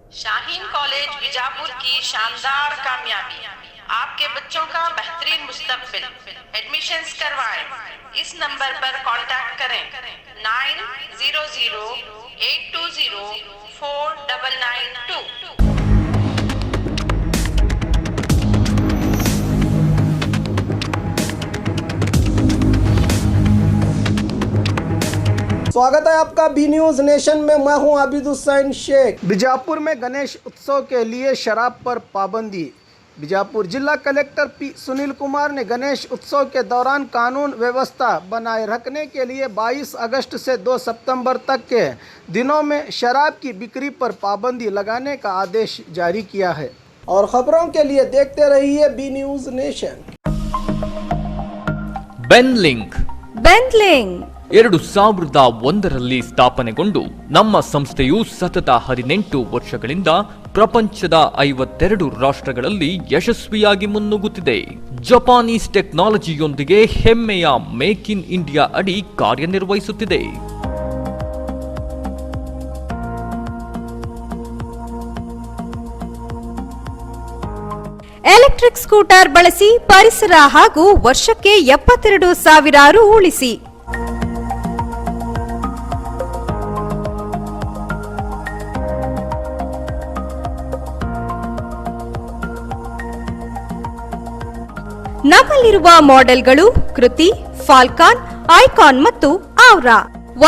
Shaheen college Bijapur की शानदार कामयाबी, आपके बच्चों का बेहतरीन मुस्तकबिल। एडमिशन्स करवाएं। इस नंबर पर कांटेक्ट करें 9008204992। स्वागत है आपका बी न्यूज नेशन में। मैं हूं आबिद हुसैन शेख। बीजापुर में गणेश उत्सव के लिए शराब पर पाबंदी। बीजापुर जिला कलेक्टर पी सुनील कुमार ने गणेश उत्सव के दौरान कानून व्यवस्था बनाए रखने के लिए 22 अगस्त से 2 सितंबर तक के दिनों में शराब की बिक्री पर पाबंदी लगाने का आदेश जारी किया है। और खबरों के लिए देखते रहिए बी न्यूज नेशन। ಬೆನ್ಲಿಂಕ್ 2001ರಲ್ಲಿ ಸ್ಥಾಪನೆಗೊಂಡು ನಮ್ಮ ಸಂಸ್ಥೆಯು ಸತತ 18 ವರ್ಷಗಳಿಂದ ಪ್ರಪಂಚದ 52 ರಾಷ್ಟ್ರಗಳಲ್ಲಿ ಯಶಸ್ವಿಯಾಗಿ ಮುನ್ನುಗ್ಗುತ್ತಿದೆ. ಜಪಾನೀಸ್ ಟೆಕ್ನಾಲಜಿಯೊಂದಿಗೆ ಹೆಮ್ಮೆಯ ಮೇಕ್ ಇನ್ ಇಂಡಿಯಾ ಅಡಿ ಕಾರ್ಯನಿರ್ವಹಿಸುತ್ತಿದೆ. ಎಲೆಕ್ಟ್ರಿಕ್ ಸ್ಕೂಟರ್ ಬಳಸಿ ಪರಿಸರ ಹಾಗೂ ವರ್ಷಕ್ಕೆ 72,000 ರು ಉಳಿಸಿ. ನಮ್ಮಲ್ಲಿರುವ ಮಾಡೆಲ್ಗಳು ಕೃತಿ, ಫಾಲ್ಕಾನ್, ಐಕಾನ್ ಮತ್ತು ಔರಾ.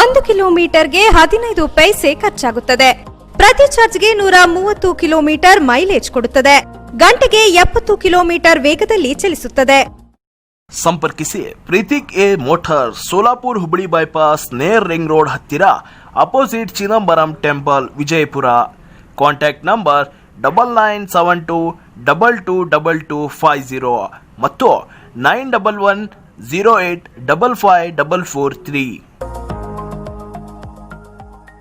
1 ಕಿಲೋಮೀಟರ್ಗೆ 15 ಪೈಸೆ ಖರ್ಚಾಗುತ್ತದೆ. ಪ್ರತಿ ಚಾರ್ಜ್ಗೆ 130 ಕಿಲೋಮೀಟರ್ ಮೈಲೇಜ್ ಕೊಡುತ್ತದೆ. ಗಂಟೆಗೆ 70 ಕಿಲೋಮೀಟರ್ ವೇಗದಲ್ಲಿ ಚಲಿಸುತ್ತದೆ. ಸಂಪರ್ಕಿಸಿ Preetik A motor, Solapur Hubballi bypass, near ring road ಹತ್ತಿರ, opposite Chidambaram temple, Vijayapura. Contact number 9972222250 ಮತ್ತು 9110855543.